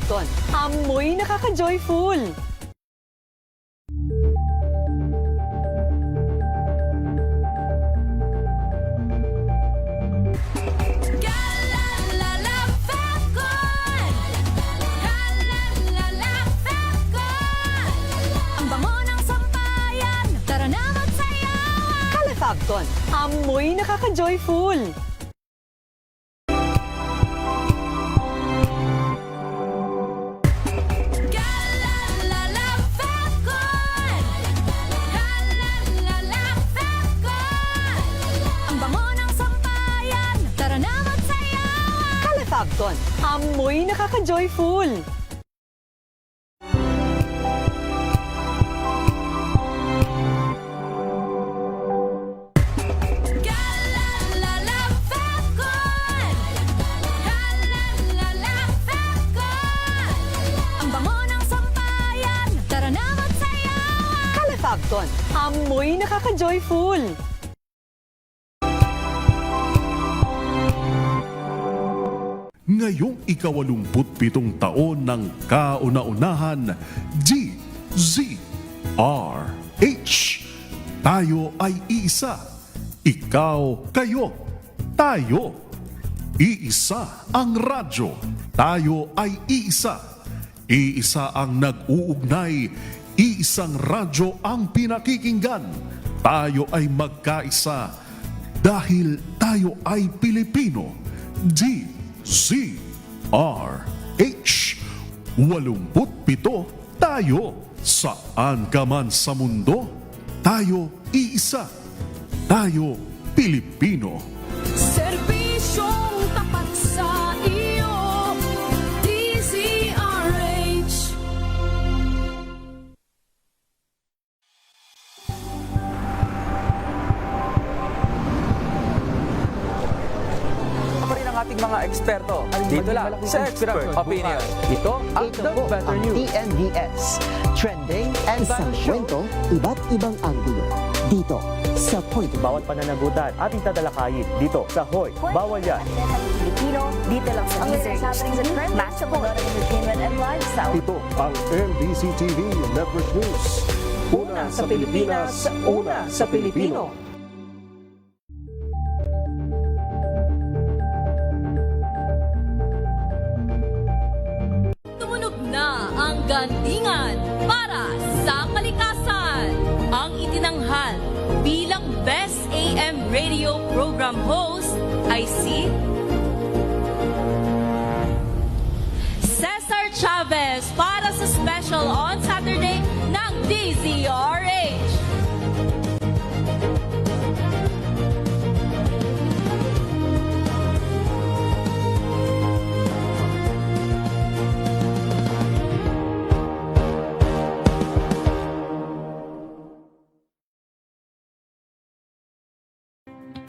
Kalafabton, amoy nakaka-joyful. Kalafabton, amoy nakaka-joyful. Kalafabton, amoy nakaka-joyful. Kalafabton, amoy nakaka-joyful. Ngayong ika-87 taon ng kauna-unahan, DZRH. Tayo ay iisa. Ikaw, kayo, tayo. Iisa ang radyo. Tayo ay iisa. Iisa ang nag-uugnay. Iisang radyo ang pinakikinggan. Tayo ay magkaisa. Dahil tayo ay Pilipino. DZRH. 87 tayo. Saan ka man sa mundo, tayo iisa. Tayo Pilipino. Serbisyong tapat sa iyo, DZRH. Pa rin ang ating mga eksperto. Dito lang sa Expert Opinion. Ito ang The Better ang News. TNVS. Trending and isang kwento, iba't ibang anggulo. Dito sa Point of View. Bawat pananagutan ating tatalakayin dito sa Hoy. Bawal yan. Pilipino, dito lang sa DZRH. Matchable entertainment and lifestyle. Ito ang NBC TV Network News. Una sa Pilipinas, una sa Pilipino. Tumunog na ang gandingan para sa kalikasan. Ang itinanghal bilang Best AM Radio Program Host ay si Cesar Chavez para sa special on Saturday ng DZRH.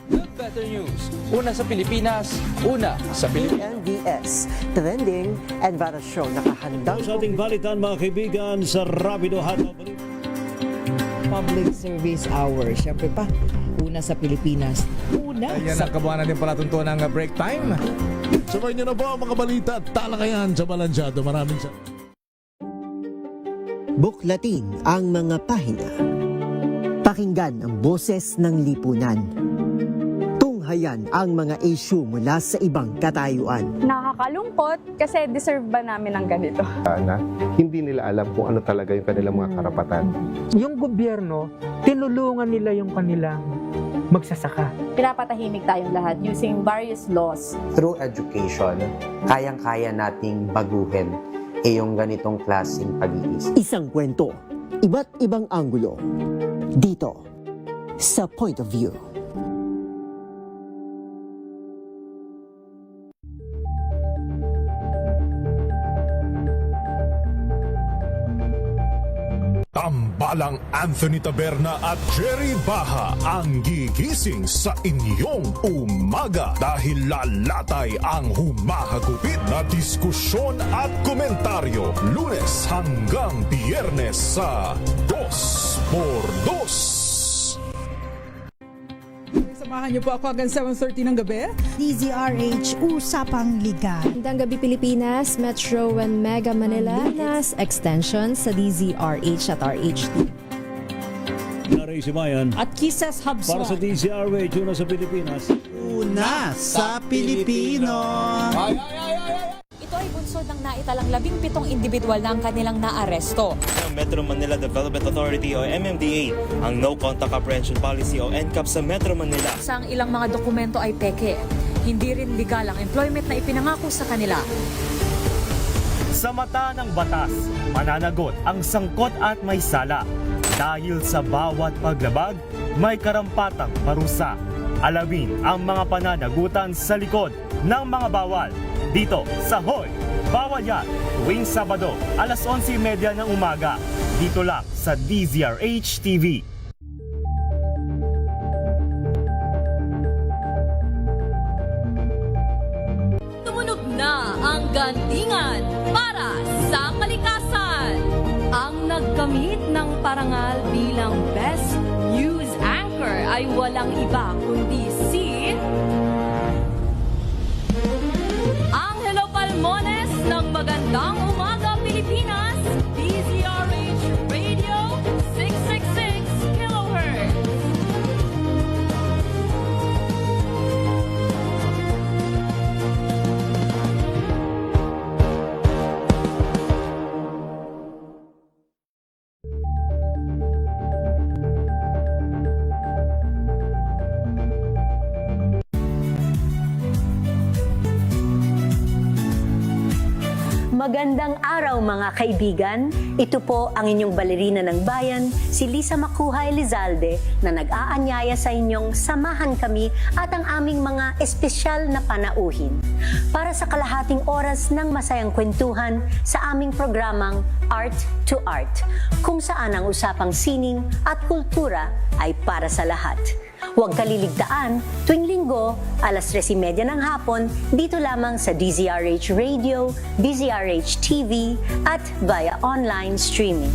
The Better News. Una sa Pilipinas, una sa Pilipinas. TNVS. Trending and Vara Show. Nakahandang Sa ating balitan mga kaibigan sa Rapido Hanaw. Public Service Hour. Siyempre pa, una sa Pilipinas. Una Yan sa ang kabuuan natin palatuntunan ng break time. Sabay niyo na po ang mga balita at talakayan sa Balansyado. Maraming sa... buklatin ang mga pahina. Pakinggan ang boses ng lipunan. Tunghayan ang mga issue mula sa ibang katayuan. Nakakalungkot kasi deserve ba namin ng ganito? Na hindi nila alam kung ano talaga yung kanilang mga karapatan. yung gobyerno, tinulungan nila yung kanilang magsasaka. Pinapatahimik tayong lahat using various laws. Through education, kayang-kaya nating baguhin yung ganitong klaseng pag-iisip. Isang kwento, iba't ibang anggulo. Dito sa Point of View. Tambalang Anthony Taberna at Jerry Baha ang gigising sa inyong umaga dahil lalatay ang humahagupit na diskusyon at komentaryo Lunes hanggang Biyernes sa 2x2. Samahan Samahan niyo po ako hanggang 7:30 ng gabi. DZRH Usapang Liga. Magandang gabi Pilipinas, Metro and Mega Manila, Nas Extension sa DZRH at RHT. Naray si Bayan. At Kisses Habswa. Para sa DZRH, una sa Pilipinas. Una sa Pilipino. Ito ay bunsod ng naitalang 17 individual na ang kanilang naaresto. Ng Metro Manila Development Authority o MMDA ang No Contact Apprehension Policy o NCAP sa Metro Manila. Sa ang ilang mga dokumento ay peke. Hindi rin legal ang employment na ipinangako sa kanila. Sa mata ng batas, mananagot ang sangkot at may sala. Dahil sa bawat paglabag, may karampatang parusa. Alamin ang mga pananagutan sa likod ng mga bawal. Dito sa Hoy! Bawal Yan! Tuwing Sabado, alas 11:30 ng umaga. Dito lang sa DZRH TV. Tumunog na ang gandingan para sa kalikasan. Ang nagkamit ng parangal bilang Best News Anchor ay walang iba kundi si Angelo Palmones ng Magandang Umaga Pilipinas, DZRH Radio 666 kHz. Magandang araw mga kaibigan. Ito po ang inyong balerina ng bayan, si Lisa Macuja Elizalde, na nag-aanyaya sa inyong samahan kami at ang aming mga espesyal na panauhin para sa kalahating oras ng masayang kwentuhan sa aming programang Art to Art, kung saan ang usapang sining at kultura ay para sa lahat. Huwag kaliligtaan, tuwing linggo, alas 3:30 ng hapon, dito lamang sa DZRH Radio, DZRH TV, at via online streaming.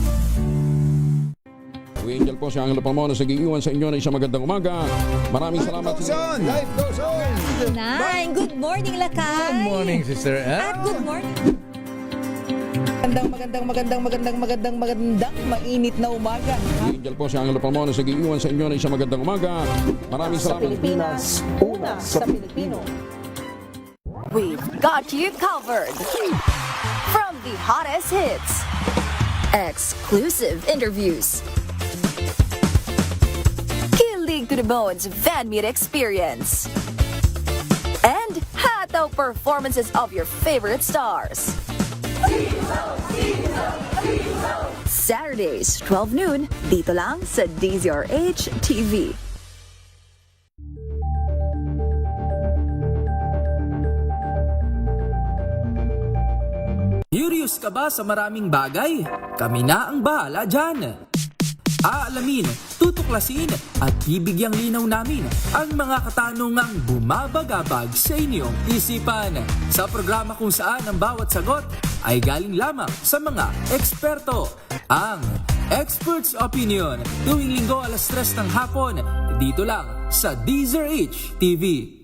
Angel po si Angelo Palmones nag-iiwan sa inyo na isang magandang umaga. Maraming salamat. Life goes on! Good morning, Lakay! Good morning, Sister Ann. At good morning! Magandang mainit na umaga. Angel po si Angelo Palmones nag-iiwan sa inyo na isang magandang umaga. Maraming Sa salamat. Pilipinas, una sa Pilipino. We've got you covered. From the hottest hits, exclusive interviews, kilig to the bones fan meet experience, and hataw performances of your favorite stars. Saturdays, 12 noon, dito lang sa DZRH TV. Curious ka ba sa maraming bagay? Kami na ang bahala dyan. Aalamin, tutuklasin at bibigyang linaw namin ang mga katanungang bumabagabag sa inyong isipan. Sa programa kung saan ang bawat sagot ay galing lamang sa mga eksperto. Ang Expert's Opinion, tuwing linggo alas 3 ng hapon, dito lang sa DZRH TV.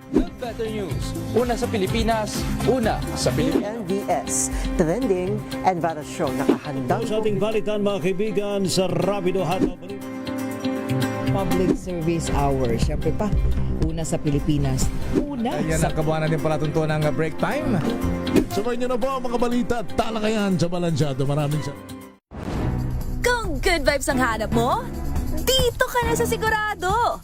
Good Better News, una sa Pilipinas, una sa Pilipinas. NBS, trending and viral show nakahandang Sa ating balitan mga kaibigan sa Rapido Hataw. Public Service Hour. Siyempre pa, una sa Pilipinas. Una Ayan sa ang kabuuan natin palatuntuan ng break time. Sabay niyo na po ang mga balita at talakayan sa Balansyado. Maraming salamat. Kung good vibes ang hanap mo, dito ka na sa sigurado!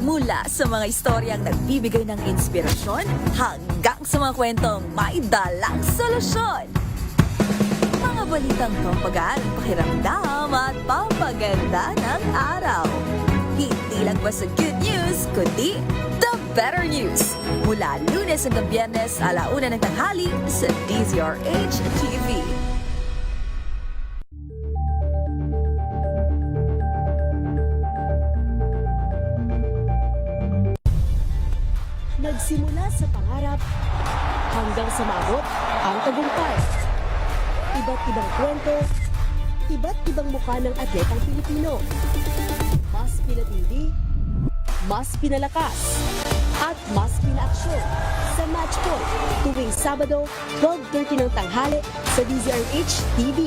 Mula sa mga istoryang nagbibigay ng inspirasyon hanggang sa mga kwentong may dalang solusyon. Mga balitang pampagaan ang pakiramdam at pampaganda ng araw. Hindi lang ba sa good news, kundi the better news. Mula Lunes hanggang Biyernes, 1:00 ng tanghali sa DZRH TV. Nagsimula sa pangarap hanggang sa maabot ang tagumpay. Iba't ibang kwento, iba't ibang mukha ng atletang Pilipino. Mas pinatindi, mas pinalakas at mas pinaaksyon sa Match Point tuwing Sabado, 12:30 ng tanghali sa DZRH TV.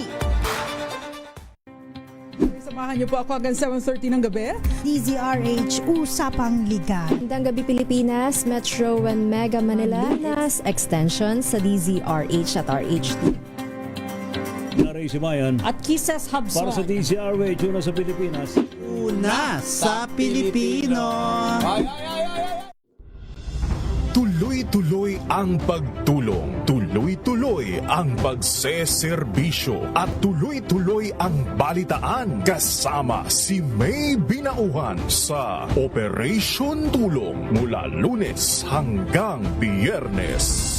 Samahan niyo po ako hanggang 7:30 ng gabi. DZRH Usapang Liga. Magandang gabi Pilipinas, Metro and Mega Manila, nas extension sa DZRH at RHT. Ray Sibayan At Kisses Habson. para sa DZRH, una sa Pilipinas. Una sa Pilipino. Tuloy-tuloy ang pagtulong, tuloy-tuloy ang pagseserbisyo at tuloy-tuloy ang balitaan kasama si May Binauhan sa Operation Tulong mula Lunes hanggang Biyernes.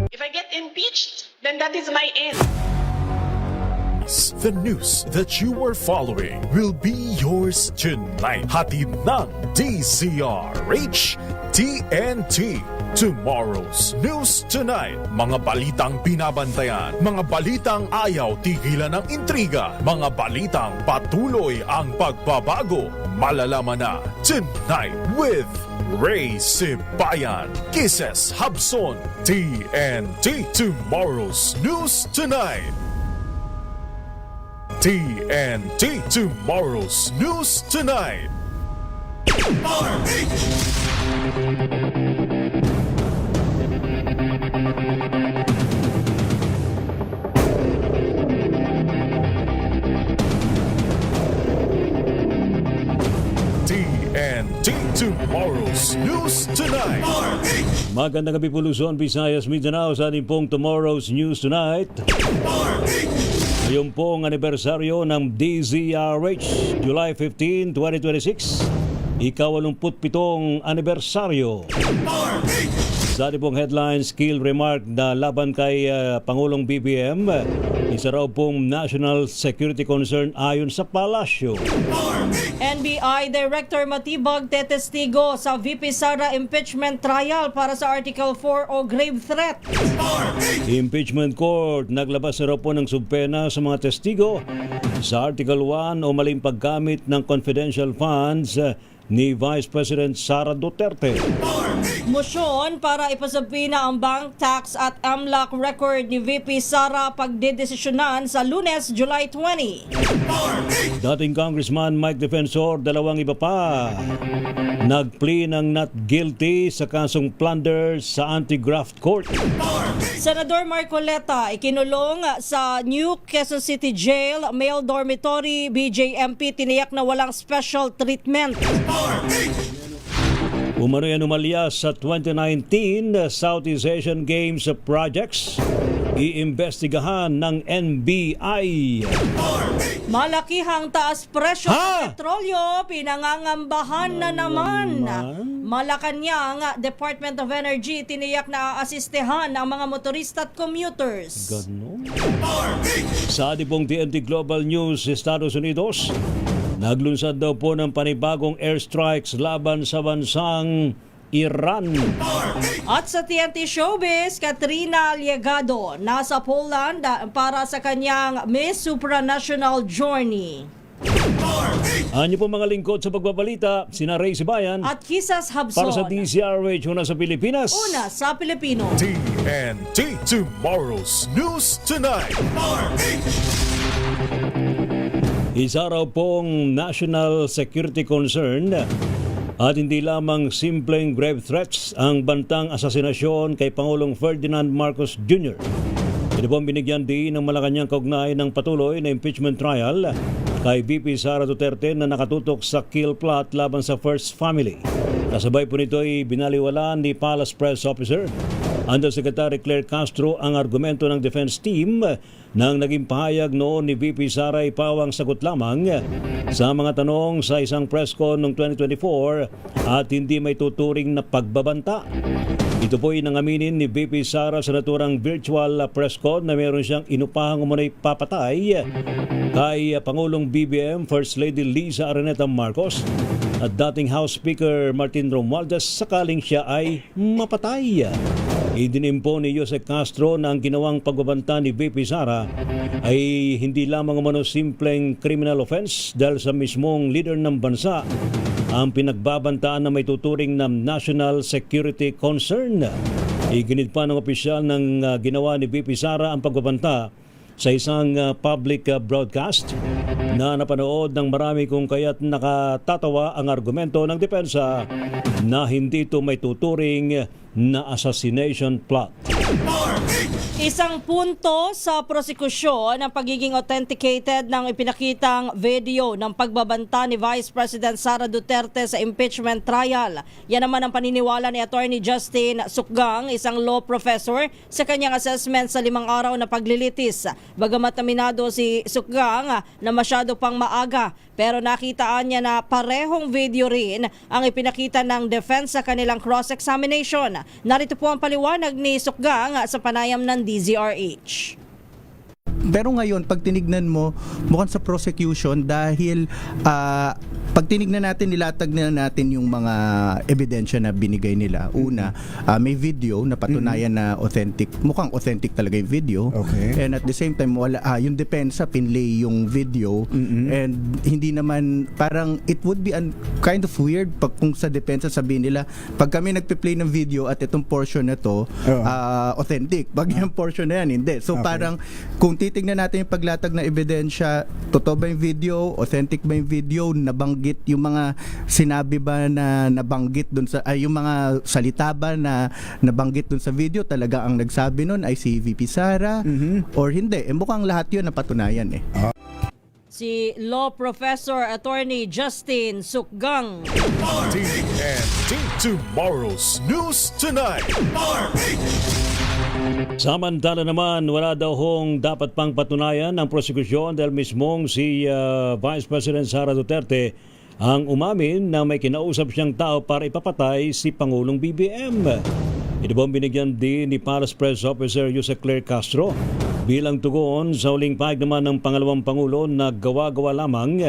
If I get impeached, then that is my end. The news that you are following will be yours tonight. Hatid ng DZRH TNT. Tomorrow's News Tonight. Mga balitang binabantayan, mga balitang ayaw tigilan ng intriga, mga balitang patuloy ang pagbabago. Malalaman na tonight with Ray Sibayan, Kisses Habson, TNT. Tomorrow's News Tonight. TNT. Tomorrow's News Tonight. TNT. Tomorrow's News Tonight. Magandang gabi po Luzon, Visayas, Mindanao sa ating pong Tomorrow's News Tonight. Ngayon pong anibersaryo ng DZRH, July 15, 2026. Ika-87 anibersaryo. Sa ating pong headline, skill remark na laban kay Pangulong BBM, isa raw pong national security concern ayon sa palasyo. NBI Director Matibag tetestigo sa VP Sara impeachment trial para sa Article 4 o grave threat. Impeachment Court naglabas na raw po ng subpena sa mga testigo sa Article 1 o maling paggamit ng confidential funds ni Vice President Sara Duterte. Motion para ipasabina ang bank tax at AMLAC record ni VP Sara pagdedesisyonan sa Lunes, July 20. Dating Congressman Mike Defensor, dalawang iba pa nag-plea ng not guilty sa kasong plunder sa anti-graft court. Senador Marcoleta ikinulong sa New Quezon City Jail, male dormitory, BJMP tiniyak na walang special treatment. Umano'y anomalya sa 2019 Southeast Asian Games projects. Iimbestigahan ng NBI. Malakihang taas presyo sa petrolyo, pinangangambahan na naman. Malacanang Department of Energy tiniyak na aasistehan ang mga motorista at commuters. Ganon. Sa ating pong TNT Global News, Estados Unidos, naglunsad daw po ng panibagong airstrikes laban sa bansang Iran. At sa TNT Showbiz, Katrina Liegado nasa Poland para sa kanyang Miss Supranational Journey. Anyo po mga lingkod sa pagbabalita, sina Ray Sibayan at Kisses Habson para sa DZRH, una sa Pilipinas. Una sa Pilipino. TNT. Tomorrow's News Tonight. Isa raw pong national security concern at hindi lamang simpleng grave threats ang bantang asasinasyon kay Pangulong Ferdinand Marcos Jr. Ito po ang binigyan din ng Malacanang kaugnay ng patuloy na impeachment trial kay VP Sara Duterte na nakatutok sa kill plot laban sa First Family. Kasabay po nito ay binaliwalaan ni Palace Press Officer Undersecretary Claire Castro ang argumento ng defense team nang naging pahayag noon ni VP Sara Ipawang sagot lamang sa mga tanong sa isang press con noong 2024 at hindi may tuturing na pagbabanta. Ito po ay nangaminin ni VP Sara sa naturang virtual press con na meron siyang inupahang umunay papatay kay Pangulong BBM First Lady Liza Araneta Marcos at dating House Speaker Martin Romualdez sakaling siya ay mapatay. Idinimpo ni Jose Castro na ang ginawang pagbabanta ni VP Sara ay hindi lamang umano simpleng criminal offense dahil sa mismong leader ng bansa ang pinagbabantaan na may tuturing na national security concern. Iginit pa ng opisyal ng ginawa ni VP Sara ang pagbabanta sa isang public broadcast na napanood ng marami kung kaya't nakatatawa ang argumento ng depensa na hindi ito may tuturing na assassination plot. Isang punto sa prosekusyon ang pagiging authenticated ng ipinakitang video ng pagbabanta ni Vice President Sara Duterte sa impeachment trial. Yan naman ang paniniwala ni Attorney Justin Sukgang, isang law professor, sa kanyang assessment sa 5 araw na paglilitis. Bagamat aminado si Sukgang na masyado pang maaga, pero nakitaan niya na parehong video rin ang ipinakita ng defense sa kanilang cross-examination. Narito po ang paliwanag ni Sukgang sa panayam ng DZRH. Pero ngayon, pag tinignan mo, mukhang sa prosecution dahil pag tinignan natin, nilatag na natin yung mga ebidensya na binigay nila. Una, may video na patunayan na authentic. Mukhang authentic talaga yung video. Okay. And at the same time, yung depensa pinlay yung video. And hindi naman, parang it would be kind of weird pag kung sa depensa sabihin nila, pag kami nagpe-play ng video at itong portion na to, authentic. Pag yung portion na yan, hindi. So parang, kung titignan natin yung paglatag na ebidensya, totoo ba yung video, authentic ba yung video, nabanggit yung mga sinabi ba na nabanggit dun sa, yung mga salita ba na nabanggit dun sa video, talaga ang nagsabi nun ay si VP Sara or hindi. Mukhang lahat yun napatunayan eh. Si Law Professor Attorney Justin Sukgang. TNT Tomorrow's News Tonight. Samantala naman, wala daw hong dapat pang patunayan ng prosekusyon dahil mismong si Vice President Sara Duterte ang umamin na may kinausap siyang tao para ipapatay si Pangulong BBM. Ito bang binigyan din ni Palace Press Officer Jose Claire Castro bilang tugon sa huling pahayag naman ng pangalawang Pangulo na gawa-gawa lamang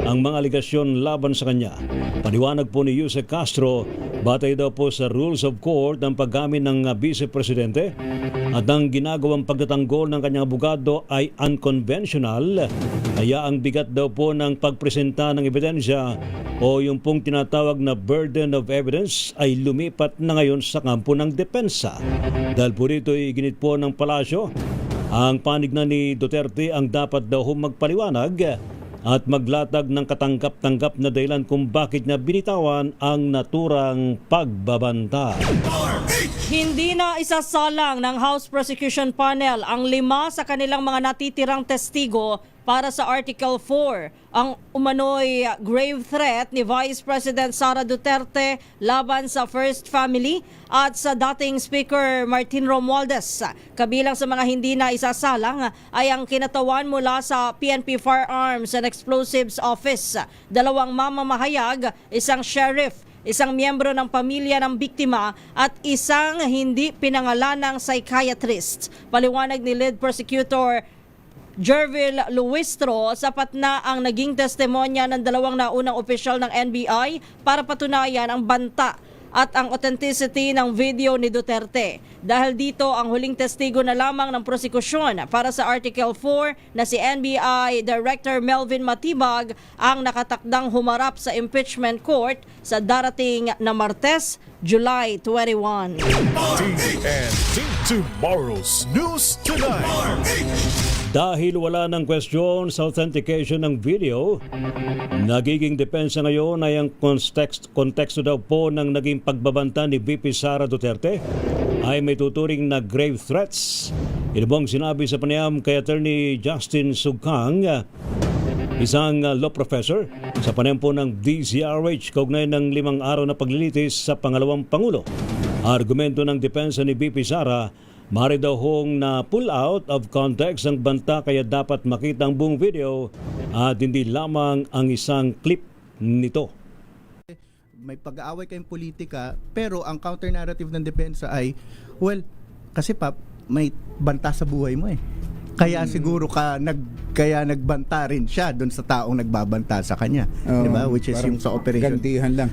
ang mga aligasyon laban sa kanya. Paliwanag po ni Jose Castro, batay daw po sa rules of court ang paggamit ng Vice Presidente at ang ginagawang pagtatanggol ng kanyang abogado ay unconventional, kaya ang bigat daw po ng pagpresenta ng ebidensya o yung pong tinatawag na burden of evidence ay lumipat na ngayon sa kampo ng depensa. Dahil po rito iginit po ng palasyo, ang panig na ni Duterte ang dapat daw magpaliwanag at maglatag ng katanggap-tanggap na dahilan kung bakit niya binitawan ang naturang pagbabanta. Hindi na isasalang ng House Prosecution Panel ang 5 sa kanilang mga natitirang testigo para sa Article 4, ang umano'y grave threat ni Vice President Sara Duterte laban sa First Family at sa dating Speaker Martin Romualdez. Kabilang sa mga hindi na isasalang ay ang kinatawan mula sa PNP Firearms and Explosives Office, 2 mamamahayag, isang sheriff, isang miyembro ng pamilya ng biktima at isang hindi pinangalanang psychiatrist. Paliwanag ni lead prosecutor Jervil Luistro, sapat na ang naging testimonya ng 2 naunang opisyal ng NBI para patunayan ang banta at ang authenticity ng video ni Duterte. Dahil dito, ang huling testigo na lamang ng prosekusyon para sa Article 4 na si NBI Director Melvin Matibag ang nakatakdang humarap sa impeachment court sa darating na Martes, July 21. TNT Tomorrow's News Tonight. Dahil wala ng question sa authentication ng video, nagiging depensa ngayon ay ang konteksto daw po ng naging pagbabanta ni VP Sara Duterte ay may tuturing na grave threats. Ito bang sinabi sa panayam kay Attorney Justin Sukgang, isang law professor, sa panayam po ng DZRH kaugnay ng 5 araw na paglilitis sa pangalawang Pangulo. Argumento ng depensa ni VP Sara, mari daw hong na pull out of context ang banta kaya dapat makita ang buong video at hindi lamang ang isang clip nito. May pag-aaway kayong politika pero ang counter-narrative ng depensa ay, well, kasi may banta sa buhay mo eh. Kaya siguro kaya nagbanta rin siya doon sa taong nagbabanta sa kanya. Diba? Which is yung sa operation. Gantihan lang.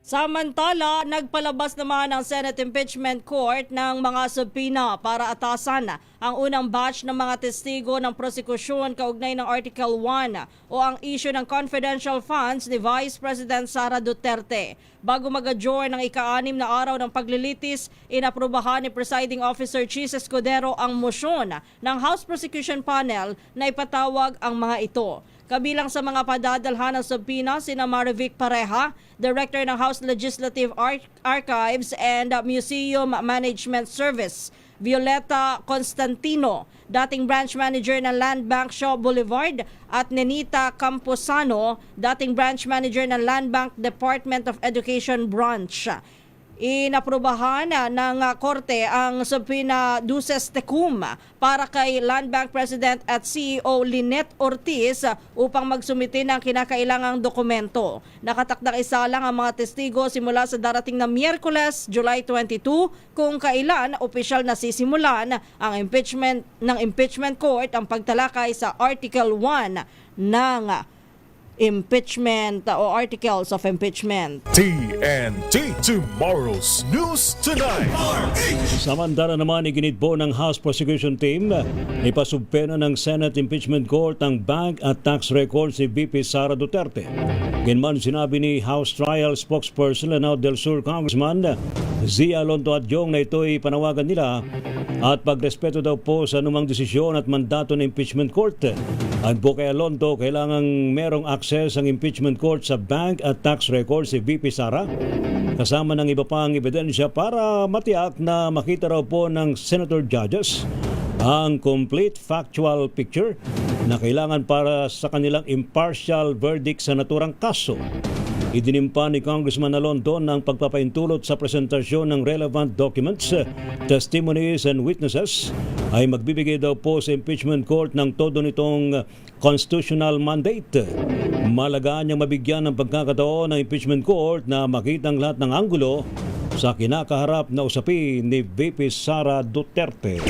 Samantala, nagpalabas naman ang Senate Impeachment Court ng mga subpoena para atasan ang unang batch ng mga testigo ng prosekusyon kaugnay ng Article 1 o ang issue ng confidential funds ni Vice President Sara Duterte. Bago mag-adjourn ng ika-6 na araw ng paglilitis, inaprubahan ni Presiding Officer Chis Escudero ang motion ng House Prosecution Panel na ipatawag ang mga ito. Kabilang sa mga padadalhan ng subpoena sina Marivic Pareja, Director ng House Legislative Archives and Museum Management Service, Violeta Constantino, dating branch manager ng Land Bank Shaw Boulevard, at Nenita Camposano, dating branch manager ng Land Bank Department of Education Branch. Inaprubahan ng korte ang subpoena duces tecum para kay Land Bank President at CEO Lynette Ortiz upang magsumite ng kinakailangang dokumento. Nakatakdang isa lang ang mga testigo simula sa darating na Miyerkules, July 22, kung kailan opisyal na sisimulan ang impeachment court ang pagtalakay sa Article 1 ng impeachment o articles of impeachment. TNT Tomorrow's News Tonight. Samantala naman iginit po ng House Prosecution Team, ipasubpena ng Senate Impeachment Court ang bank at tax records si VP Sara Duterte. Ganman sinabi ni House Trial Spokesperson Lanao del Sur Congressman Zia Lonto Adyong na ito'y panawagan nila at pagrespeto daw po sa anumang desisyon at mandato ng impeachment court. At po kay Lonto, kailangang merong access ang impeachment court sa bank at tax records si VP Sara, kasama ng iba pang ebidensya para matiyak na makita raw po ng senator judges ang complete factual picture na kailangan para sa kanilang impartial verdict sa naturang kaso. Idinimpa ni Congressman Alonto ng pagpapaintulot sa presentasyon ng relevant documents, testimonies and witnesses ay magbibigay daw po sa impeachment court ng todo nitong constitutional mandate. Malagaan niyang mabigyan ng pagkakataon ng impeachment court na makita ang lahat ng anggulo sa kinakaharap na usapin ni VP Sara Duterte.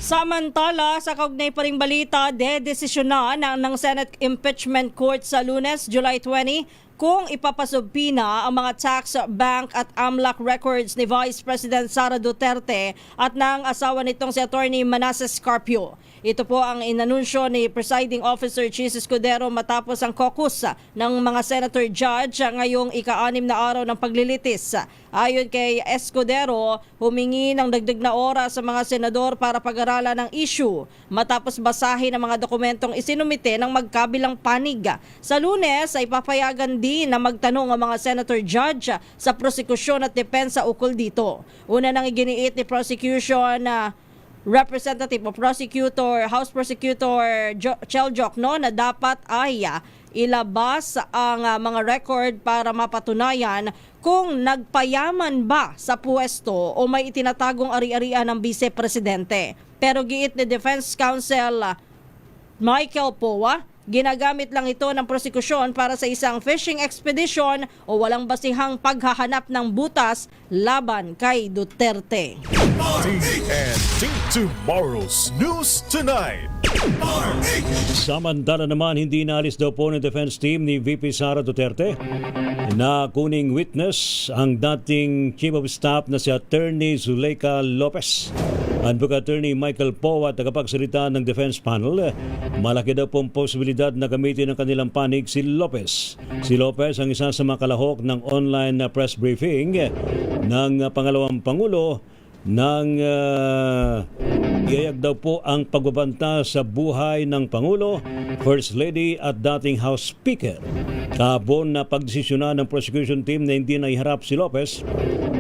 Samantala, sa kaugnay pa ring balita, dedesisyonan ng Senate Impeachment Court sa Lunes, July 20, kung ipapasubpina ang mga tax, bank at AMLAC records ni Vice President Sara Duterte at ng asawa nitong si Attorney Manasseh Carpio. Ito po ang inanunsyo ni Presiding Officer Chis Escudero matapos ang caucus ng mga senator judge ngayong ika-6 na araw ng paglilitis. Ayon kay Escudero, humingi ng dagdag na oras sa mga senador para pag-aralan ng issue matapos basahin ang mga dokumentong isinumite ng magkabilang panig. Sa Lunes ay papayagan din na magtanong ang mga senator judge sa prosekusyon at depensa ukol dito. Una nang iginiit ni prosecution Representative o Prosecutor, House Prosecutor Cheljok na dapat ay ilabas ang mga record para mapatunayan kung nagpayaman ba sa puwesto o may itinatagong ari-arian ng Vice Presidente. Pero giit ni Defense Counsel Michael Poa, ginagamit lang ito ng prosekusyon para sa isang fishing expedition o walang basihang paghahanap ng butas laban kay Duterte. TNT Tomorrow's News Tonight. Samantala naman, hindi naalis daw po ng defense team ni VP Sara Duterte na kuning witness ang dating Chief of Staff na si Attorney Zuleika Lopez. Advocate Attorney Michael Poa, tagapagsalita ng defense panel, malaki daw pong posibilidad na gamitin ng kanilang panig si Lopez. Si Lopez ang isa sa mga kalahok ng online press briefing ng pangalawang Pangulo nang iyayag daw po ang pagbabanta sa buhay ng Pangulo, First Lady at dating House Speaker. Kahapon na pagdesisyonan ng prosecution team na hindi naiharap si Lopez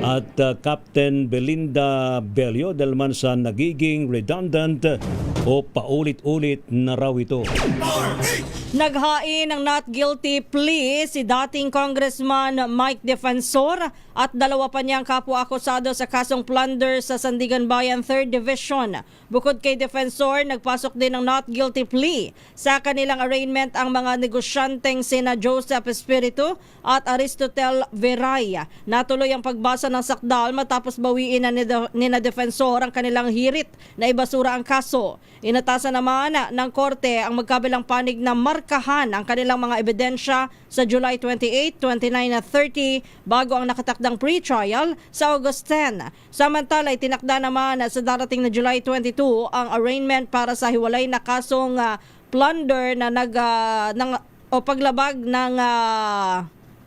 at Captain Belinda Bello dahil man sa nagiging redundant o paulit-ulit na raw ito. Naghain ng not guilty plea si dating Congressman Mike Defensor at dalawa pa niyang kapwa-akusado sa kasong plunder sa Sandigan Bayan 3rd Division. Bukod kay Defensor, nagpasok din ng not guilty plea sa kanilang arraignment ang mga negosyanteng sina Joseph Espiritu at Aristotel Veray. Natuloy ang pagbasa ng sakdal matapos bawiin ni na Defensor ang kanilang hirit na ibasura ang kaso. Inatasan naman ng korte ang magkabilang panig na markahan ang kanilang mga ebidensya sa July 28, 29 at 30 bago ang nakatakdang pre-trial sa August 10. Samantala, itinakda naman sa darating na July 22 ang arraignment para sa hiwalay na kasong plunder na paglabag ng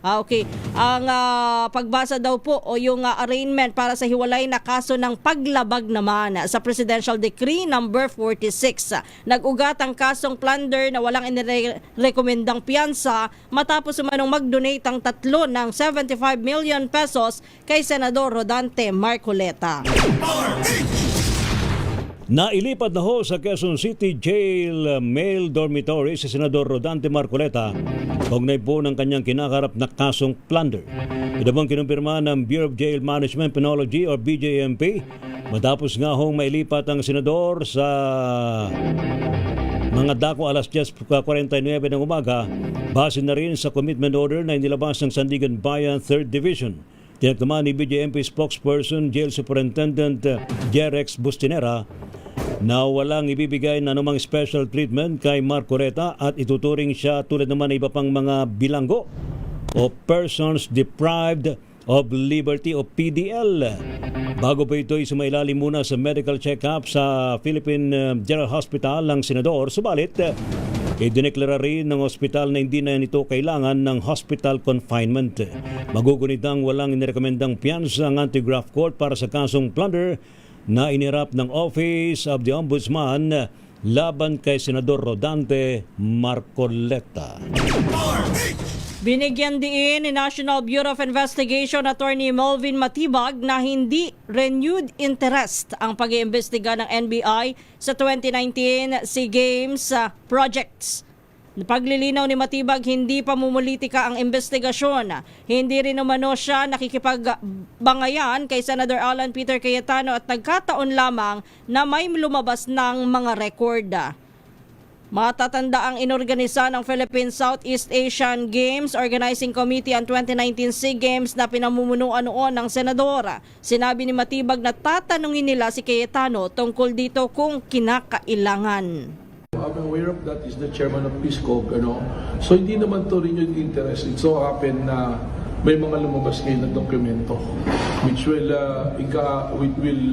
ang pagbasa daw po o yung arraignment para sa hiwalay na kaso ng paglabag naman sa Presidential Decree number 46. Nag-ugat ang kasong plunder na walang inirekomendang piyansa matapos umanong mag-donate ang tatlo ng 75 million pesos kay Senador Rodante Marcoleta. Nailipat na ho sa Quezon City Jail Male Dormitory si Senador Rodante Marcoleta kaugnay po ng kanyang kinakarap na kasong plunder. Ito bang kinumpirma ng Bureau of Jail Management Penology or BJMP matapos nga hong mailipat ang senador sa mga dako alas 10:49 ng umaga base na rin sa commitment order na inilabas ng Sandigan Bayan 3rd Division. Tinagtaman ni BJMP spokesperson Jail Superintendent Jerex Bustinera na walang ibibigay na anumang special treatment kay Marcoleta at ituturing siya tulad naman ng iba pang mga bilanggo o persons deprived of liberty o PDL. Bago pa ito ay sumailalim muna sa medical check-up sa Philippine General Hospital ng senador, subalit idineklara rin ng ospital na hindi na nito kailangan ng hospital confinement. Magugunit ang walang inirekomendang piyansa ang anti-graft court para sa kasong plunder na inirap ng Office of the Ombudsman laban kay Senador Rodante Marcoleta. Binigyan din ni National Bureau of Investigation Attorney Melvin Matibag na hindi renewed interest ang pag-iimbestiga ng NBI sa 2019 SEA Games projects. Paglilinaw ni Matibag, hindi pa mumulitika ang investigasyon. Hindi rin umano siya nakikipagbangayan kay Senator Alan Peter Cayetano at nagkataon lamang na may lumabas ng mga record. Matatanda ang inorganisa ng Philippine Southeast Asian Games Organizing Committee ang 2019 SEA Games na pinamumunuan noon ng senador. Sinabi ni Matibag na tatanungin nila si Cayetano tungkol dito kung kinakailangan. I'm aware of that, is the chairman of PISCOG, So hindi naman to renewed interest. It so happen na may mga lumabas ngayon na dokumento which will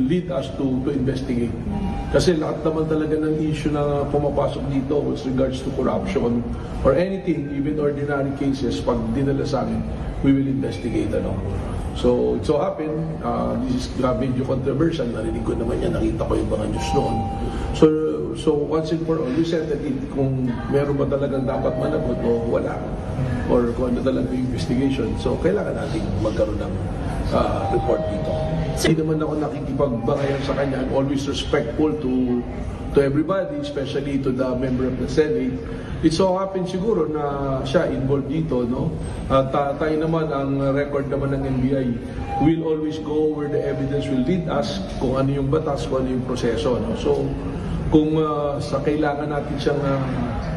lead us to investigate. Kasi lahat naman talaga ng issue na pumapasok dito with regards to corruption or anything, even ordinary cases, pag dinala sa amin, we will investigate. So it so happen, this is medyo controversial, narinig ko naman yan, nakita ko yung mga news noon. So once and for all, we settled it kung meron ba talagang dapat managot o wala. Or kung ano talaga yung investigation. So kailangan natin magkaroon ng report dito. Hindi naman ako nakikipagbangayan sa kanya. I'm always respectful to everybody, especially to the member of the Senate. It so happens siguro na siya involved dito, At tayo naman, ang record naman ng NBI, we'll always go where the evidence will lead us, kung ano yung batas, kung ano yung proseso, So, kung sa kailangan natin siyang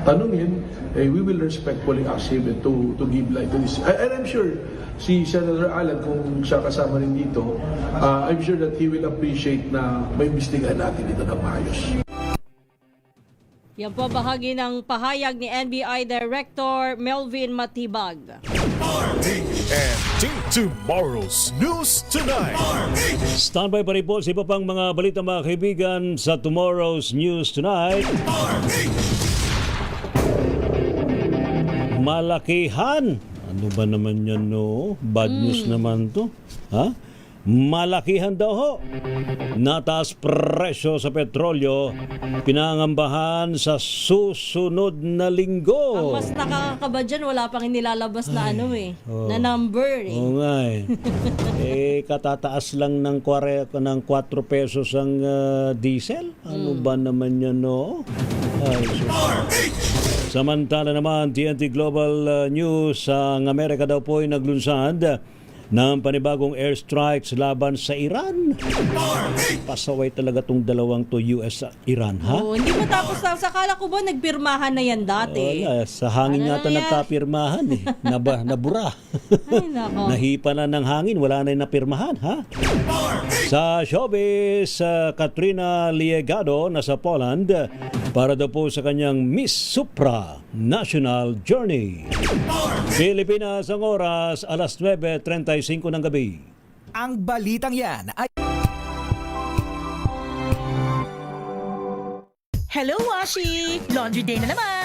tanungin, we will respectfully ask him to give light to this. And I'm sure si Senator Alan, kung siya kasama rin dito, I'm sure that he will appreciate na may imbestigahan natin dito ng maayos. Yan po bahagi ng pahayag ni NBI Director Melvin Matibag. RTNT Tomorrow's News Tonight. Standby pa rin po sa iba pang mga balita mga kaibigan sa Tomorrow's News Tonight. Malakihan. Ano ba naman yan, no? Bad news naman to. Ha? Malakihan daw ho. Nataas presyo sa petrolyo, pinangambahan sa susunod na linggo. Ang mas nakakakaba dyan, wala pang inilalabas na na number. Oo nga katataas lang ng 4 pesos ang diesel. Ano ba naman yan, no? Samantala naman, TNT Global News, ang Amerika daw po ay naglunsad ng panibagong airstrikes laban sa Iran. Pasaway talaga tong dalawang to, US at Iran, ha? Hindi mo tapos sakala ko ba nagpirmahan na yan dati? Sa hangin yata nagkapirmahan nabura. Ay, nako. Nahipa na ng hangin, wala na yung napirmahan, ha? Sa showbiz, Katrina Liegado na sa Poland para daw po sa kanyang Miss Supra National Journey. Pilipinas ang oras, alas 9:35 ng gabi. Ang balitang yan ay... Hello, Washi! Laundry day na naman!